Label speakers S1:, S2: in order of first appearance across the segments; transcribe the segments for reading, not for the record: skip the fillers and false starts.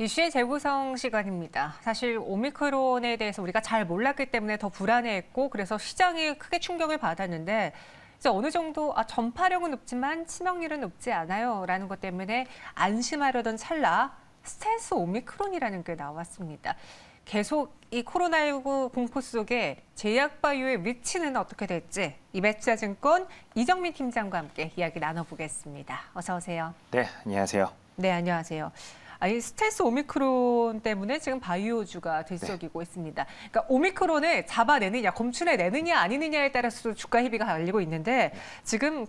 S1: 이슈의 재구성 시간입니다. 사실 오미크론에 대해서 우리가 잘 몰랐기 때문에 더 불안해했고 그래서 시장이 크게 충격을 받았는데 이제 어느 정도 전파력은 높지만 치명률은 높지 않아요 라는 것 때문에 안심하려던 찰나 스텔스 오미크론이라는 게 나왔습니다. 계속 이 코로나19 공포 속에 제약바이오의 위치는 어떻게 될지 이베스트증권 이정민 팀장과 함께 이야기 나눠보겠습니다. 어서 오세요.
S2: 네, 안녕하세요.
S1: 네, 안녕하세요. 이 스텔스 오미크론 때문에 지금 바이오주가 들썩이고 있습니다. 그러니까 오미크론을 잡아내느냐, 검출해내느냐 아니느냐에 따라서 주가 희비가 갈리고 있는데 지금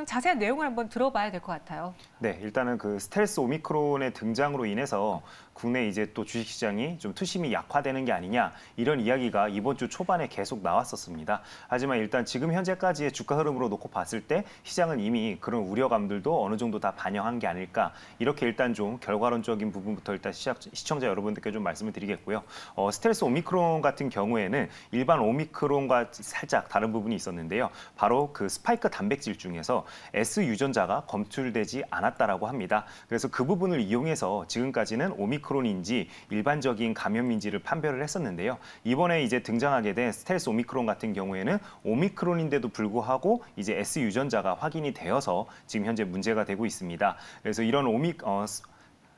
S1: 자세한 내용을 한번 들어봐야 될 것 같아요.
S2: 네, 일단은 그 스텔스 오미크론의 등장으로 인해서 국내 이제 또 주식시장이 좀 투심이 약화되는 게 아니냐 이런 이야기가 이번 주 초반에 계속 나왔었습니다. 하지만 일단 지금 현재까지의 주가 흐름으로 놓고 봤을 때 시장은 이미 그런 우려감들도 어느 정도 다 반영한 게 아닐까 이렇게 일단 좀 결과론적인 부분부터 일단 시청자 여러분들께 좀 말씀을 드리겠고요. 스텔스 오미크론 같은 경우에는 일반 오미크론과 살짝 다른 부분이 있었는데요. 바로 그 스파이크 단백질 중에서 S 유전자가 검출되지 않았다라고 합니다. 그래서 그 부분을 이용해서 지금까지는 오미크론인지 일반적인 감염인지를 판별을 했었는데요. 이번에 이제 등장하게 된 스텔스 오미크론 같은 경우에는 오미크론인데도 불구하고 이제 S 유전자가 확인이 되어서 지금 현재 문제가 되고 있습니다. 그래서 이런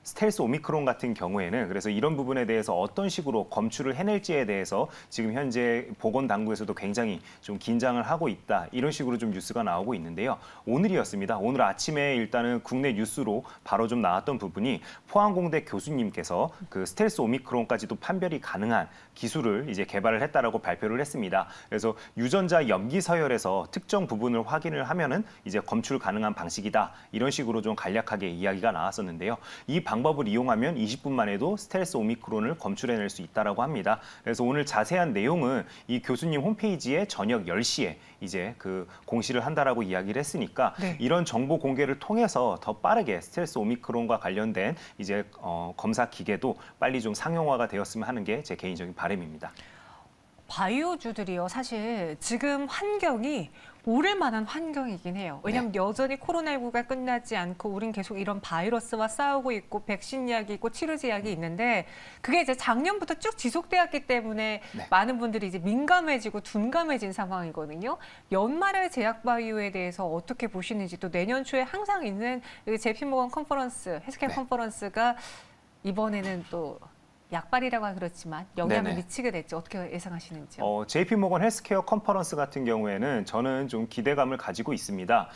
S2: 스텔스 오미크론 같은 경우에는 그래서 이런 부분에 대해서 어떤 식으로 검출을 해낼지에 대해서 지금 현재 보건당국에서도 굉장히 좀 긴장을 하고 있다. 이런 식으로 좀 뉴스가 나오고 있는데요. 오늘이었습니다. 오늘 아침에 일단은 국내 뉴스로 바로 좀 나왔던 부분이 포항공대 교수님께서 그 스텔스 오미크론까지도 판별이 가능한 기술을 이제 개발을 했다라고 발표를 했습니다. 그래서 유전자 염기 서열에서 특정 부분을 확인을 하면은 이제 검출 가능한 방식이다. 이런 식으로 좀 간략하게 이야기가 나왔었는데요. 이 방법을 이용하면 20분만 해도 스텔스 오미크론을 검출해낼 수 있다라고 합니다. 그래서 오늘 자세한 내용은 이 교수님 홈페이지에 저녁 10시에 이제 그 공시를 한다라고 이야기를 했으니까 이런 정보 공개를 통해서 더 빠르게 스텔스 오미크론과 관련된 이제 검사 기계도 빨리 좀 상용화가 되었으면 하는 게 제 개인적인 바람입니다.
S1: 바이오주들이요. 사실 지금 환경이 오를 만한 환경이긴 해요. 왜냐하면 여전히 코로나19가 끝나지 않고 우린 계속 이런 바이러스와 싸우고 있고 백신 약이 있고 치료제 약이 있는데 그게 이제 작년부터 쭉 지속되었기 때문에 많은 분들이 이제 민감해지고 둔감해진 상황이거든요. 연말에 제약바이오에 대해서 어떻게 보시는지 또 내년 초에 항상 있는 JP모건 컨퍼런스, 헬스케어 컨퍼런스가 이번에는 또 약발이라고 그렇지만 영향을 미치게 될지 어떻게 예상하시는지요?
S2: JP모건 헬스케어 컨퍼런스 같은 경우에는 저는 좀 기대감을 가지고 있습니다.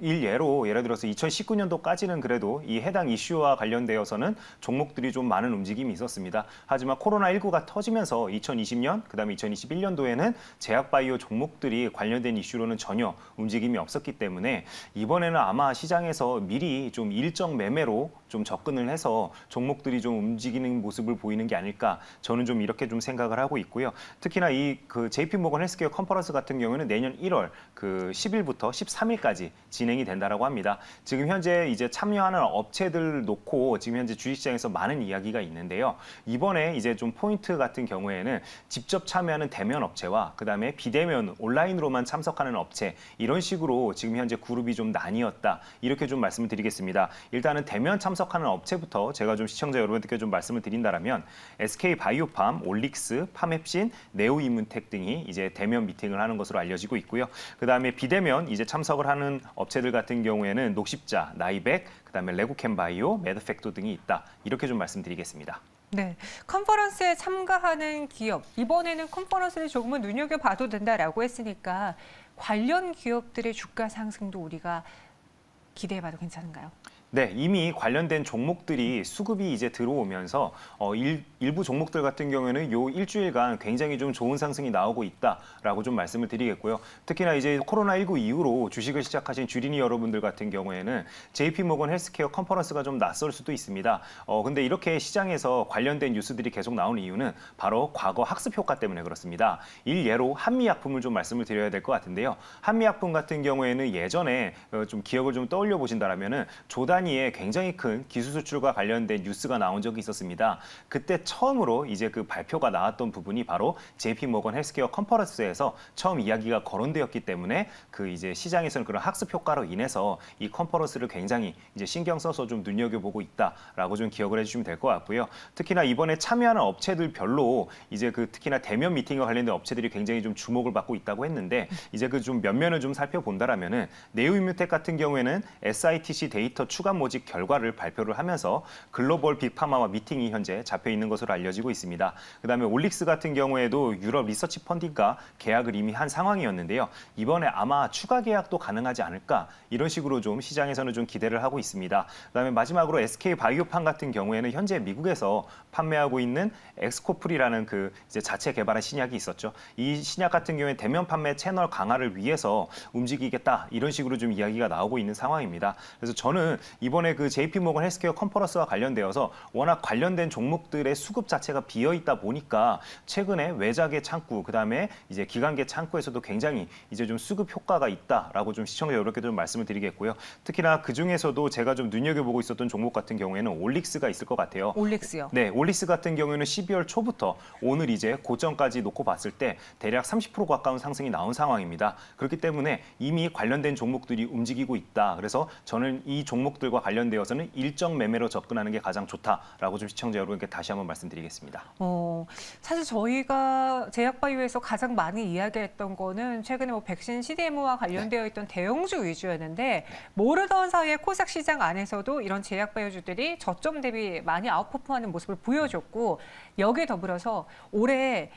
S2: 예를 들어서 2019년도까지는 그래도 이 해당 이슈와 관련되어서는 종목들이 좀 많은 움직임이 있었습니다. 하지만 코로나19가 터지면서 2020년, 그다음에 2021년도에는 제약바이오 종목들이 관련된 이슈로는 전혀 움직임이 없었기 때문에 이번에는 아마 시장에서 미리 좀 일정 매매로 좀 접근을 해서 종목들이 좀 움직이는 모습을 보이는 게 아닐까 저는 좀 이렇게 좀 생각을 하고 있고요. 특히나 이 그 JP모건 헬스케어 컨퍼런스 같은 경우에는 내년 1월 그 10일부터 13일까지 진행이 된다라고 합니다. 지금 현재 이제 참여하는 업체들 놓고 지금 현재 주식시장에서 많은 이야기가 있는데요. 이번에 이제 좀 포인트 같은 경우에는 직접 참여하는 대면 업체와 그다음에 비대면 온라인으로만 참석하는 업체 이런 식으로 지금 현재 그룹이 좀 나뉘었다. 이렇게 좀 말씀을 드리겠습니다. 일단은 대면 참석하는 업체부터 제가 좀 시청자 여러분들께 좀 말씀을 드린다라면 SK바이오팜, 올릭스, 파맵신, 네오이문텍 등이 이제 대면 미팅을 하는 것으로 알려지고 있고요. 그다음에 비대면 이제 참석을 하는 업체들 같은 경우에는 녹십자, 나이백, 그다음에 레고캠바이오, 매드팩토 등이 있다. 이렇게 좀 말씀드리겠습니다.
S1: 네, 컨퍼런스에 참가하는 기업, 이번에는 컨퍼런스를 조금은 눈여겨봐도 된다라고 했으니까 관련 기업들의 주가 상승도 우리가 기대해봐도 괜찮은가요?
S2: 네, 이미 관련된 종목들이 수급이 이제 들어오면서 일부 종목들 같은 경우에는 요 일주일간 굉장히 좀 좋은 상승이 나오고 있다라고 좀 말씀을 드리겠고요. 특히나 이제 코로나19 이후로 주식을 시작하신 주린이 여러분들 같은 경우에는 JP모건 헬스케어 컨퍼런스가 좀 낯설 수도 있습니다. 근데 이렇게 시장에서 관련된 뉴스들이 계속 나오는 이유는 바로 과거 학습 효과 때문에 그렇습니다. 일예로 한미약품을 좀 말씀을 드려야 될 것 같은데요. 한미약품 같은 경우에는 예전에 좀 기억을 좀 떠올려 보신다라면은 조단 단위의 굉장히 큰 기술 수출과 관련된 뉴스가 나온 적이 있었습니다. 그때 처음으로 이제 그 발표가 나왔던 부분이 바로 JP 모건 헬스케어 컨퍼런스에서 처음 이야기가 거론되었기 때문에 그 이제 시장에서는 그런 학습 효과로 인해서 이 컨퍼런스를 굉장히 이제 신경 써서 좀 눈여겨보고 있다라고 좀 기억을 해주시면 될 것 같고요. 특히나 이번에 참여하는 업체들별로 이제 그 특히나 대면 미팅과 관련된 업체들이 굉장히 좀 주목을 받고 있다고 했는데 이제 그 좀 면면을 좀 살펴본다라면은 네오임뮤텍 같은 경우에는 SITC 데이터 추가 모집 결과를 발표를 하면서 글로벌 빅파마와 미팅이 현재 잡혀 있는 것으로 알려지고 있습니다. 그다음에 올릭스 같은 경우에도 유럽 리서치 펀딩과 계약을 이미 한 상황이었는데요. 이번에 아마 추가 계약도 가능하지 않을까 이런 식으로 좀 시장에서는 좀 기대를 하고 있습니다. 그다음에 마지막으로 SK 바이오팜 같은 경우에는 현재 미국에서 판매하고 있는 엑스코플이라는 그 이제 자체 개발한 신약이 있었죠. 이 신약 같은 경우에 대면 판매 채널 강화를 위해서 움직이겠다 이런 식으로 좀 이야기가 나오고 있는 상황입니다. 그래서 저는 이번에 그 JP 모건 헬스케어 컨퍼런스와 관련되어서 워낙 관련된 종목들의 수급 자체가 비어 있다 보니까 최근에 외작의 창구 그다음에 이제 기관계 창구에서도 굉장히 이제 좀 수급 효과가 있다라고 좀 시청자 여러분께 좀 말씀을 드리겠고요. 특히나 그 중에서도 제가 좀 눈여겨보고 있었던 종목 같은 경우에는 올릭스가 있을 것 같아요.
S1: 올릭스요?
S2: 네, 올릭스 같은 경우에는 12월 초부터 오늘 이제 고점까지 놓고 봤을 때 대략 30% 가까운 상승이 나온 상황입니다. 그렇기 때문에 이미 관련된 종목들이 움직이고 있다. 그래서 저는 이 종목들과 관련되어서는 일정 매매로 접근하는 게 가장 좋다라고 좀 시청자 여러분께 다시 한번 말씀드리겠습니다.
S1: 사실 저희가 제약바이오에서 가장 많이 이야기했던 거는 최근에 뭐 백신 CDMO와 관련되어 있던 대형주 위주였는데 모르던 사이에 코스닥 시장 안에서도 이런 제약바이오주들이 저점 대비 많이 아웃퍼폼하는 모습을 보여줬고 여기에 더불어서 올해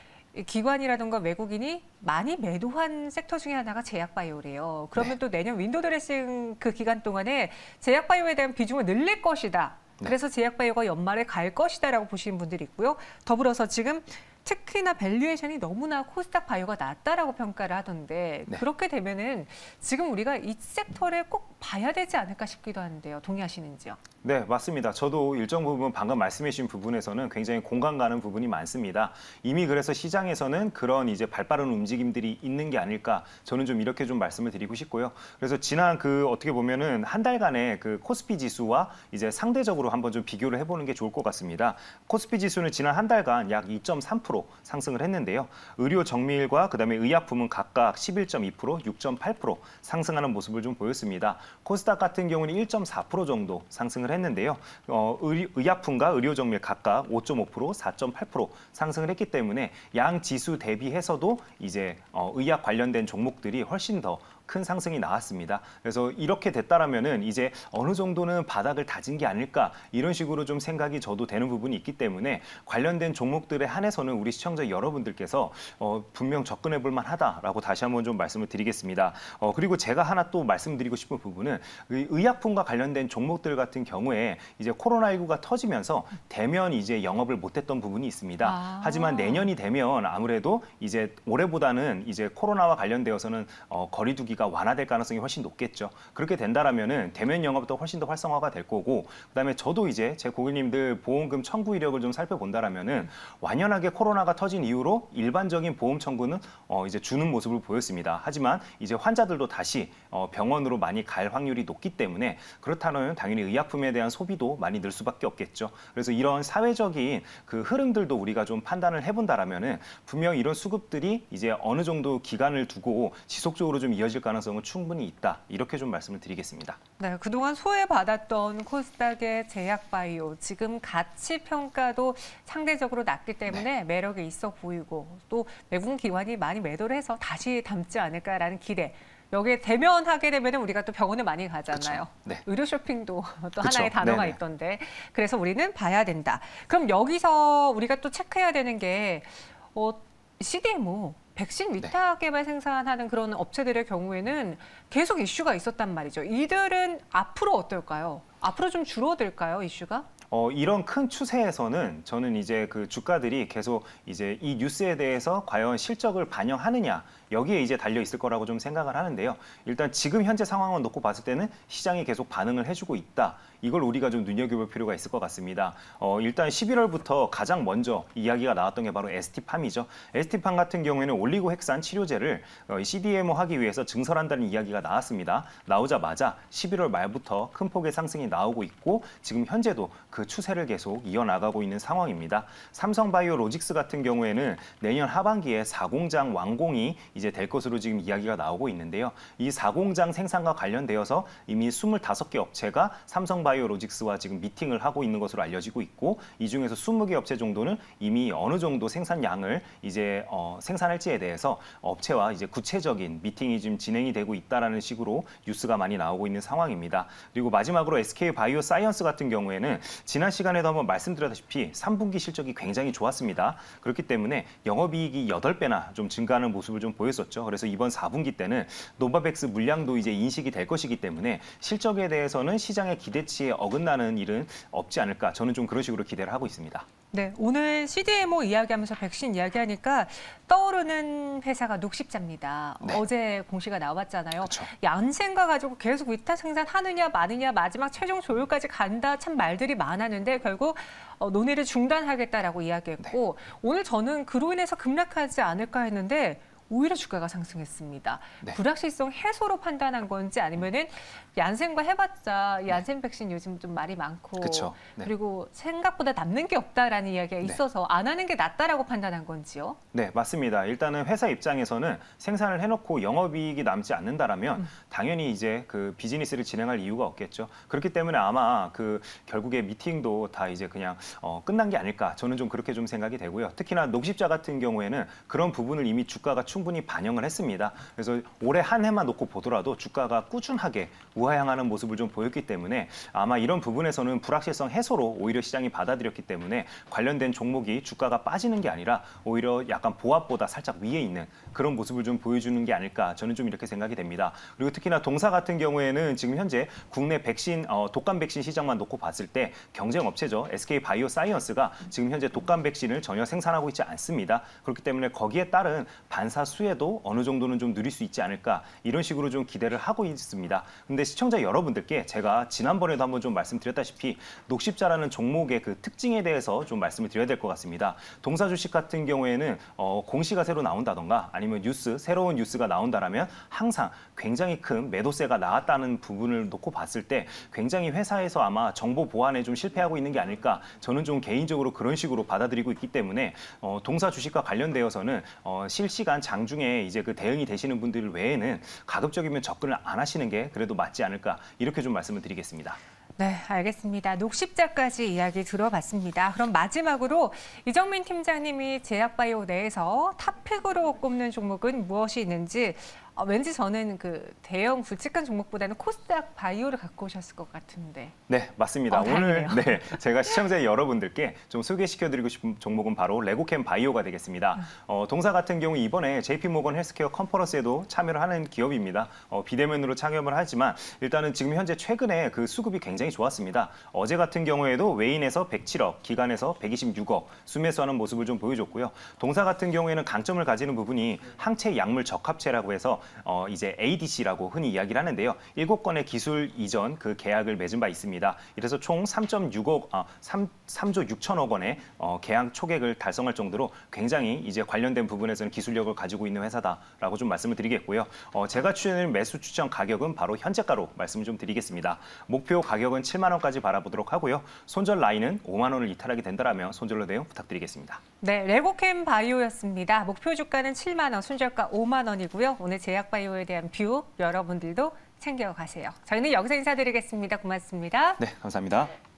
S1: 기관이라든가 외국인이 많이 매도한 섹터 중에 하나가 제약바이오래요. 그러면 또 내년 윈도우 드레싱 그 기간 동안에 제약바이오에 대한 비중을 늘릴 것이다. 그래서 제약바이오가 연말에 갈 것이다라고 보시는 분들이 있고요. 더불어서 지금 특히나 밸류에이션이 너무나 코스닥 바이오가 낮다라고 평가를 하던데 그렇게 되면은 지금 우리가 이 섹터를 꼭 봐야 되지 않을까 싶기도 하는데요. 동의하시는지요?
S2: 네, 맞습니다. 저도 일정 부분 방금 말씀해 주신 부분에서는 굉장히 공감 가는 부분이 많습니다. 이미 그래서 시장에서는 그런 이제 발빠른 움직임들이 있는 게 아닐까 저는 좀 이렇게 좀 말씀을 드리고 싶고요. 그래서 지난 그 어떻게 보면은 한 달간의 그 코스피 지수와 이제 상대적으로 한번 좀 비교를 해보는 게 좋을 것 같습니다. 코스피 지수는 지난 한 달간 약 2.3% 상승을 했는데요. 의료 정밀과 그다음에 의약품은 각각 11.2%, 6.8% 상승하는 모습을 좀 보였습니다. 코스닥 같은 경우는 1.4% 정도 상승을 했는데요. 의약품과 의료 정밀 각각 5.5%, 4.8% 상승을 했기 때문에 양 지수 대비해서도 이제 의약 관련된 종목들이 훨씬 더 큰 상승이 나왔습니다. 그래서 이렇게 됐다라면은 이제 어느 정도는 바닥을 다진 게 아닐까 이런 식으로 좀 생각이 저도 되는 부분이 있기 때문에 관련된 종목들에 한해서는 우리 시청자 여러분들께서 분명 접근해 볼 만하다라고 다시 한번 좀 말씀을 드리겠습니다. 그리고 제가 하나 또 말씀드리고 싶은 부분은 의약품과 관련된 종목들 같은 경우에 이제 코로나19가 터지면서 대면 이제 영업을 못했던 부분이 있습니다. 하지만 내년이 되면 아무래도 이제 올해보다는 이제 코로나와 관련되어서는 거리두기가 완화될 가능성이 훨씬 높겠죠. 그렇게 된다라면은 대면 영업도 훨씬 더 활성화가 될 거고, 그다음에 저도 이제 제 고객님들 보험금 청구 이력을 좀 살펴본다라면은 완연하게 코로나가 터진 이후로 일반적인 보험 청구는 이제 주는 모습을 보였습니다. 하지만 이제 환자들도 다시 병원으로 많이 갈 확률이 높기 때문에 그렇다면 당연히 의약품에 대한 소비도 많이 늘 수밖에 없겠죠. 그래서 이런 사회적인 그 흐름들도 우리가 좀 판단을 해본다라면은 분명 이런 수급들이 이제 어느 정도 기간을 두고 지속적으로 좀 이어질 가능성은 충분히 있다. 이렇게 좀 말씀을 드리겠습니다.
S1: 네, 그동안 소외받았던 코스닥의 제약바이오 지금 가치 평가도 상대적으로 낮기 때문에 매력이 있어 보이고 또 외국 기관이 많이 매도를 해서 다시 담지 않을까라는 기대. 여기에 대면하게 되면 우리가 또 병원에 많이 가잖아요. 의료 쇼핑도 또 하나의 단어가 있던데. 그래서 우리는 봐야 된다. 그럼 여기서 우리가 또 체크해야 되는 게 CDMO, 백신 위탁 개발 생산하는 그런 업체들의 경우에는 계속 이슈가 있었단 말이죠. 이들은 앞으로 어떨까요? 앞으로 좀 줄어들까요, 이슈가?
S2: 이런 큰 추세에서는 저는 이제 그 주가들이 계속 이제 이 뉴스에 대해서 과연 실적을 반영하느냐 여기에 이제 달려 있을 거라고 좀 생각을 하는데요. 일단 지금 현재 상황을 놓고 봤을 때는 시장이 계속 반응을 해주고 있다. 이걸 우리가 좀 눈여겨볼 필요가 있을 것 같습니다. 일단 11월부터 가장 먼저 이야기가 나왔던 게 바로 ST팜이죠. ST팜 같은 경우에는 올리고핵산 치료제를 CDMO 하기 위해서 증설한다는 이야기가 나왔습니다. 나오자마자 11월 말부터 큰 폭의 상승이 나오고 있고 지금 현재도 그 추세를 계속 이어나가고 있는 상황입니다. 삼성바이오로직스 같은 경우에는 내년 하반기에 4공장 완공이 이제 될 것으로 지금 이야기가 나오고 있는데요. 이 4공장 생산과 관련되어서 이미 25개 업체가 삼성바이오로직스와 지금 미팅을 하고 있는 것으로 알려지고 있고 이 중에서 20개 업체 정도는 이미 어느 정도 생산량을 이제 생산할지에 대해서 업체와 이제 구체적인 미팅이 지금 진행이 되고 있다라는 식으로 뉴스가 많이 나오고 있는 상황입니다. 그리고 마지막으로 SK바이오사이언스 같은 경우에는 지난 시간에도 한번 말씀드렸다시피 3분기 실적이 굉장히 좋았습니다. 그렇기 때문에 영업이익이 8배나 좀 증가하는 모습을 좀 보였었죠. 그래서 이번 4분기 때는 노바백스 물량도 이제 인식이 될 것이기 때문에 실적에 대해서는 시장의 기대치에 어긋나는 일은 없지 않을까. 저는 좀 그런 식으로 기대를 하고 있습니다.
S1: 네, 오늘 CDMO 이야기하면서 백신 이야기하니까 떠오르는 회사가 녹십자입니다.
S2: 네.
S1: 어제 공시가 나왔잖아요.
S2: 그쵸.
S1: 얀센과 가지고 계속 위탁 생산하느냐 마느냐 마지막 최종 조율까지 간다 참 말들이 많았는데 결국 논의를 중단하겠다라고 이야기했고 오늘 저는 그로 인해서 급락하지 않을까 했는데 오히려 주가가 상승했습니다.
S2: 네.
S1: 불확실성 해소로 판단한 건지 아니면은 얀센과 해봤자 얀센 백신 요즘 좀 말이 많고
S2: 그쵸. 네.
S1: 그리고 생각보다 남는 게 없다라는 이야기가 있어서 안 하는 게 낫다라고 판단한 건지요?
S2: 네, 맞습니다. 일단은 회사 입장에서는 생산을 해놓고 영업이익이 남지 않는다라면 당연히 이제 그 비즈니스를 진행할 이유가 없겠죠. 그렇기 때문에 아마 그 결국에 미팅도 다 이제 그냥 끝난 게 아닐까. 저는 좀 그렇게 좀 생각이 되고요. 특히나 녹십자 같은 경우에는 그런 부분을 이미 주가가 충분히 반영을 했습니다. 그래서 올해 한 해만 놓고 보더라도 주가가 꾸준하게 우하향하는 모습을 좀 보였기 때문에 아마 이런 부분에서는 불확실성 해소로 오히려 시장이 받아들였기 때문에 관련된 종목이 주가가 빠지는 게 아니라 오히려 약간 보합보다 살짝 위에 있는 그런 모습을 좀 보여주는 게 아닐까 저는 좀 이렇게 생각이 됩니다. 그리고 특히나 동사 같은 경우에는 지금 현재 국내 백신 독감 백신 시장만 놓고 봤을 때 경쟁 업체죠. SK바이오사이언스가 지금 현재 독감 백신을 전혀 생산하고 있지 않습니다. 그렇기 때문에 거기에 따른 반사 수혜도 어느 정도는 좀 누릴 수 있지 않을까 이런 식으로 좀 기대를 하고 있습니다. 근데 시청자 여러분들께 제가 지난번에도 한번 좀 말씀드렸다시피 녹십자라는 종목의 그 특징에 대해서 좀 말씀을 드려야 될 것 같습니다. 동사 주식 같은 경우에는 공시가 새로 나온다던가 아니면 새로운 뉴스가 나온다라면 항상 굉장히 큰 매도세가 나왔다는 부분을 놓고 봤을 때 굉장히 회사에서 아마 정보 보안에 좀 실패하고 있는 게 아닐까 저는 좀 개인적으로 그런 식으로 받아들이고 있기 때문에 동사 주식과 관련되어서는 실시간 장중에 이제 그 대응이 되시는 분들 외에는 가급적이면 접근을 안 하시는 게 그래도 맞지 않을까 이렇게 좀 말씀을 드리겠습니다.
S1: 네, 알겠습니다. 녹십자까지 이야기 들어봤습니다. 그럼 마지막으로 이정민 팀장님이 제약바이오 내에서 탑픽으로 꼽는 종목은 무엇이 있는지 왠지 저는 그 대형 굵직한 종목보다는 코스닥 바이오를 갖고 오셨을 것 같은데.
S2: 네, 맞습니다. 오늘
S1: 다행이네요.
S2: 제가 시청자 여러분들께 좀 소개시켜드리고 싶은 종목은 바로 레고캠 바이오가 되겠습니다. 동사 같은 경우 이번에 JP모건 헬스케어 컨퍼런스에도 참여를 하는 기업입니다. 비대면으로 참여를 하지만 일단은 지금 현재 최근에 그 수급이 굉장히 좋았습니다. 어제 같은 경우에도 외인에서 107억, 기관에서 126억 순매수하는 모습을 좀 보여줬고요. 동사 같은 경우에는 강점을 가지는 부분이 항체 약물 적합체라고 해서 이제 ADC라고 흔히 이야기를 하는데요. 7건의 기술 이전 그 계약을 맺은 바 있습니다. 이래서 총 3조 6천억 원의 계약 초객을 달성할 정도로 굉장히 이제 관련된 부분에서는 기술력을 가지고 있는 회사다라고 좀 말씀을 드리겠고요. 제가 추천할 매수 추천 가격은 바로 현재가로 말씀을 좀 드리겠습니다. 목표 가격은 7만 원까지 바라보도록 하고요. 손절 라인은 5만 원을 이탈하게 된다라면 손절로 대응 부탁드리겠습니다.
S1: 네, 레고캠 바이오였습니다. 목표 주가는 7만 원, 손절가 5만 원이고요. 오늘 제약바이오에 대한 뷰 여러분들도 챙겨가세요. 저희는 여기서 인사드리겠습니다. 고맙습니다.
S2: 네, 감사합니다.